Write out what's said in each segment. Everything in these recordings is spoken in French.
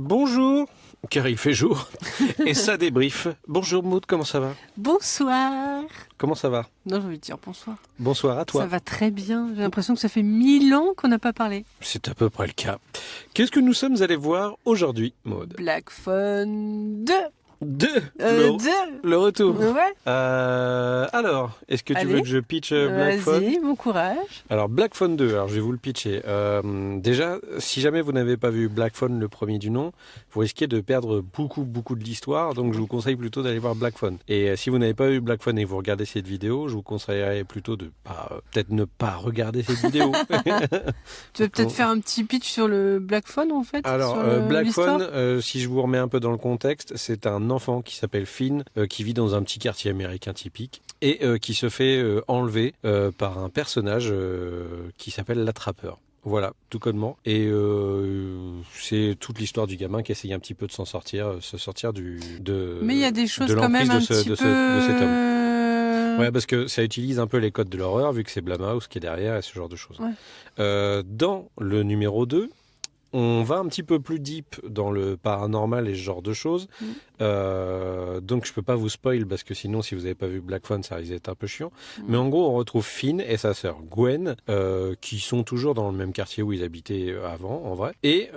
Bonjour, car il fait jour, et ça débrief. Bonjour Maud, comment ça va? Bonsoir. Comment ça va? Non, j'ai envie de dire bonsoir. Bonsoir à toi. Ça va très bien. J'ai l'impression que ça fait 1000 ans qu'on n'a pas parlé. C'est à peu près le cas. Qu'est-ce que nous sommes allés voir aujourd'hui, Maud? Black Phone 2. Le retour. Ouais. Alors, est-ce que tu Allez. veux que je pitch Black Phone? Vas-y, bon courage. Alors, Black Phone 2, alors je vais vous le pitcher. Déjà, si jamais vous n'avez pas vu Black Phone, le premier du nom, vous risquez de perdre beaucoup de l'histoire, donc je vous conseille plutôt d'aller voir Black Phone. Et si vous n'avez pas vu Black Phone et que vous regardez cette vidéo, je vous conseillerais plutôt de peut-être ne pas regarder cette vidéo. Tu veux peut-être faire un petit pitch sur le Black Phone en fait? Alors, sur Black l'histoire. Phone, si je vous remets un peu dans le contexte, c'est un enfant qui s'appelle Finn, qui vit dans un petit quartier américain typique, et qui se fait enlever par un personnage qui s'appelle l'Attrapeur. Voilà, tout connement. Et c'est toute l'histoire du gamin qui essaye un petit peu de s'en sortir, se sortir Mais il y a des choses de quand même un l'emprise petit de peu... cet homme. Ouais, parce que ça utilise un peu les codes de l'horreur, vu que c'est Blumhouse qui est derrière et ce genre de choses. Ouais. Dans le numéro 2, on va un petit peu plus deep dans le paranormal et ce genre de choses. Donc je peux pas vous spoil parce que sinon si vous avez pas vu Black Phone ça risque d'être un peu chiant. Mais en gros on retrouve Finn et sa sœur Gwen qui sont toujours dans le même quartier où ils habitaient avant en vrai. Et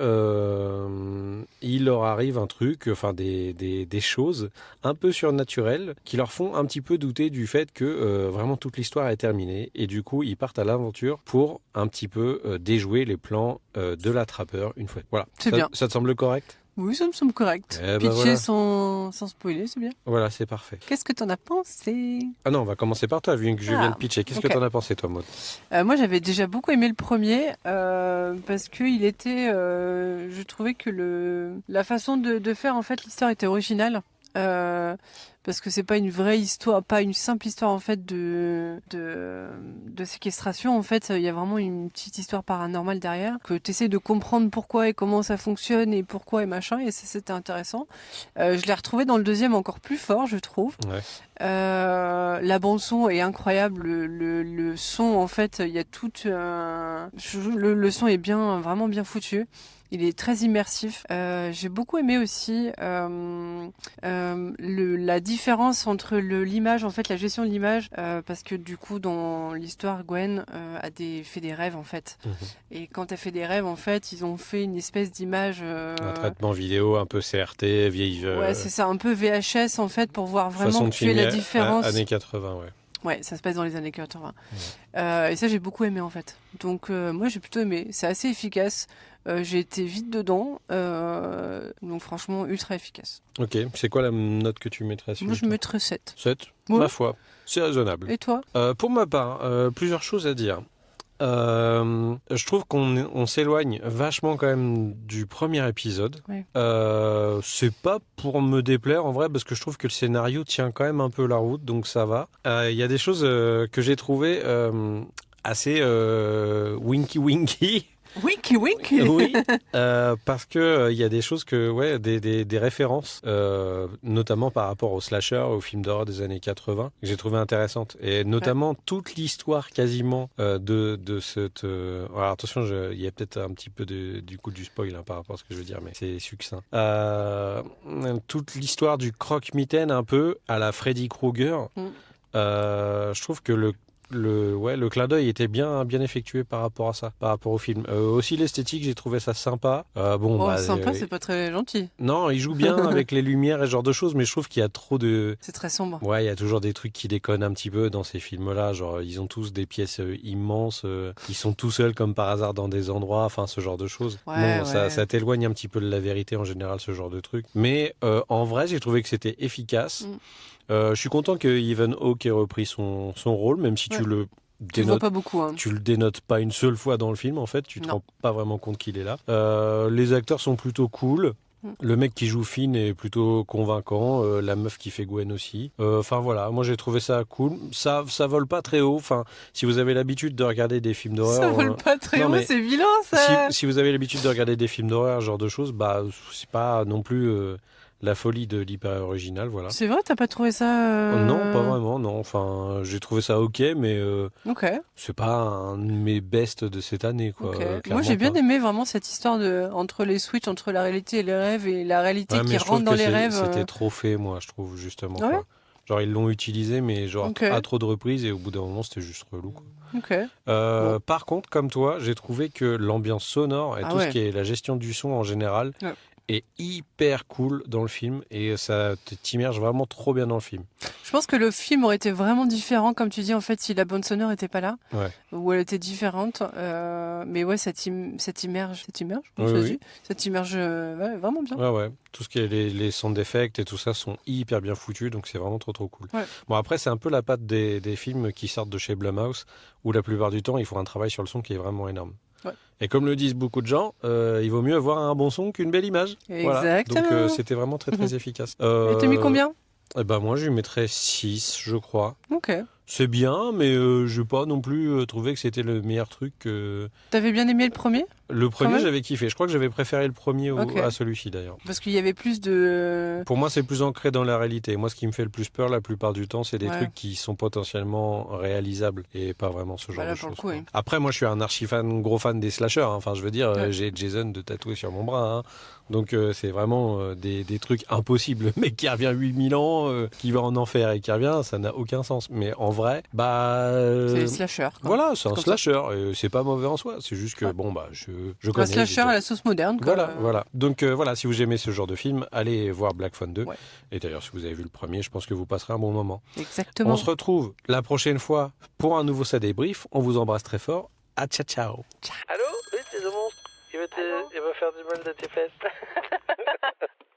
il leur arrive un truc, enfin des choses un peu surnaturelles qui leur font un petit peu douter du fait que vraiment toute l'histoire est terminée. Et du coup ils partent à l'aventure pour un petit peu déjouer les plans de l'attrapeur une fois. Voilà. C'est bien. Ça te semble correct? Oui, ça me semble correct. Eh ben Pitcher voilà. sans spoiler, c'est bien. Voilà, c'est parfait. Qu'est-ce que t'en as pensé? Ah non, on va commencer par toi, vu que je viens de pitcher. Qu'est-ce que ok. t'en as pensé, toi, Maud? Moi, j'avais déjà beaucoup aimé le premier parce que il était, je trouvais que la façon de faire en fait l'histoire était originale. Parce que c'est pas une vraie histoire, pas une simple histoire en fait de séquestration. En fait, il y a vraiment une petite histoire paranormale derrière que tu essaies de comprendre pourquoi et comment ça fonctionne et pourquoi et machin. Et c'était intéressant. Je l'ai retrouvé dans le deuxième encore plus fort, je trouve. Ouais. La bande son est incroyable. Le son, en fait, il y a tout. Le son est vraiment bien foutu. Il est très immersif. J'ai beaucoup aimé aussi la différence entre l'image, en fait, la gestion de l'image, parce que du coup, dans l'histoire, Gwen fait des rêves, en fait. Et quand elle fait des rêves, en fait, ils ont fait une espèce d'image. Un traitement vidéo un peu CRT, vieille. Ouais, c'est ça, un peu VHS, en fait, pour voir vraiment façon que de tu es la filmer différence. années 80, ouais. Ouais, ça se passe dans les années 80. Et ça, j'ai beaucoup aimé, en fait. Donc, moi, j'ai plutôt aimé. C'est assez efficace. J'ai été vite dedans. Donc, franchement, ultra efficace. Ok, c'est quoi la note que tu mettrais sur Moi, je mettrais 7. 7, Ouais. ma foi, c'est raisonnable. Et toi? Pour ma part, plusieurs choses à dire. Je trouve qu'on s'éloigne vachement quand même du premier épisode. Ouais. C'est pas pour me déplaire en vrai parce que je trouve que le scénario tient quand même un peu la route, donc ça va. Il y a des choses que j'ai trouvées assez winky. Winky Winky. Oui, parce que il y a des choses des références, notamment par rapport au slasher, au film d'horreur des années 80, que j'ai trouvé intéressantes. Et notamment toute l'histoire quasiment de cette... alors attention, il y a peut-être un petit peu du spoil par rapport à ce que je veux dire, mais c'est succinct. Toute l'histoire du croque-mitaine un peu à la Freddy Krueger. Je trouve que le clin d'œil était bien effectué par rapport à ça, par rapport au film. Aussi l'esthétique, j'ai trouvé ça sympa. Sympa, c'est pas très gentil. Non, il joue bien avec les lumières et ce genre de choses, mais je trouve qu'il y a trop de... C'est très sombre. Ouais, il y a toujours des trucs qui déconnent un petit peu dans ces films-là. Genre, ils ont tous des pièces immenses. Ils sont tout seuls comme par hasard dans des endroits. Enfin, ce genre de choses. Ça t'éloigne un petit peu de la vérité en général, ce genre de truc. Mais en vrai, j'ai trouvé que c'était efficace. Je suis content que Ethan Hawke ait repris son rôle, même si tu le vois pas beaucoup. Hein. Tu le dénotes pas une seule fois dans le film, en fait. Tu te rends pas vraiment compte qu'il est là. Les acteurs sont plutôt cool. Le mec qui joue Finn est plutôt convaincant. La meuf qui fait Gwen aussi. Enfin voilà, moi j'ai trouvé ça cool. Ça vole pas très haut. Enfin, si vous avez l'habitude de regarder des films d'horreur... Ça vole pas très haut, c'est vilain ça. Si vous avez l'habitude de regarder des films d'horreur, ce genre de choses, bah c'est pas non plus... la folie de l'hyper original, voilà. C'est vrai, t'as pas trouvé ça Non, pas vraiment, non. Enfin, j'ai trouvé ça ok, mais Ok. c'est pas un de mes bests de cette année, quoi. Ok. Clairement Moi, j'ai bien pas. aimé vraiment cette histoire entre les switches, entre la réalité et les rêves, et la réalité Ouais, qui mais je trouve rentre dans que les rêves. c'était trop fait, moi, je trouve, justement, Ouais. quoi. Genre, ils l'ont utilisé, mais genre Ok. à trop de reprises, et au bout d'un moment, c'était juste relou, quoi. Ok. Bon. Par contre, comme toi, j'ai trouvé que l'ambiance sonore et Ah tout ce ouais. qui est la gestion du son en général Ouais. est hyper cool dans le film et ça t'immerge vraiment trop bien dans le film. Je pense que le film aurait été vraiment différent, comme tu dis, en fait, si la bande sonore était pas là, Ouais. ou elle était différente. Mais ouais, ça t'immerge, Oui, ça se oui. dit ça t'immerge ouais, vraiment bien. Ouais, ouais. Tout ce qui est les sound effects et tout ça sont hyper bien foutus, donc c'est vraiment trop trop cool. Ouais. Bon, après, c'est un peu la patte des films qui sortent de chez Blumhouse, où la plupart du temps, ils font un travail sur le son qui est vraiment énorme. Ouais. Et comme le disent beaucoup de gens, il vaut mieux avoir un bon son qu'une belle image. Voilà. Exactement. Donc c'était vraiment très très efficace. Et t'as mis combien? Eh ben moi, je lui mettrais 6, je crois. Ok. C'est bien, mais je n'ai pas non plus trouvé que c'était le meilleur truc. T'avais bien aimé le premier? Le premier, même j'avais kiffé. Je crois que j'avais préféré le premier Ok. à celui-ci d'ailleurs. Parce qu'il y avait plus de... Pour moi, c'est plus ancré dans la réalité. Moi, ce qui me fait le plus peur la plupart du temps, c'est des Ouais. trucs qui sont potentiellement réalisables et pas vraiment ce genre Bah là, de pour le choses. coup, quoi. oui. Après, moi, je suis un gros fan des slashers. Hein. Enfin, je veux dire, Ouais. j'ai Jason de tatoué sur mon bras. Hein. Donc, c'est vraiment des trucs impossibles. Le mec qui revient 8000 ans, qui va en enfer et qui revient, ça n'a aucun sens. Mais en vrai, bah... C'est les slashers. Quoi. Voilà, c'est un comme ça. slasher. Et c'est pas mauvais en soi. C'est juste que, Ouais. bon, bah, je Un connais. slasher à la sauce moderne. Quoi. Voilà, voilà. Donc voilà, si vous aimez ce genre de film, allez voir Black Phone 2. Ouais. Et d'ailleurs, si vous avez vu le premier, je pense que vous passerez un bon moment. Exactement. On se retrouve la prochaine fois pour un nouveau Ça débrief. On vous embrasse très fort. À ciao ciao. Allô? Oui, c'est le monstre. Il va faire du mal de tes fesses.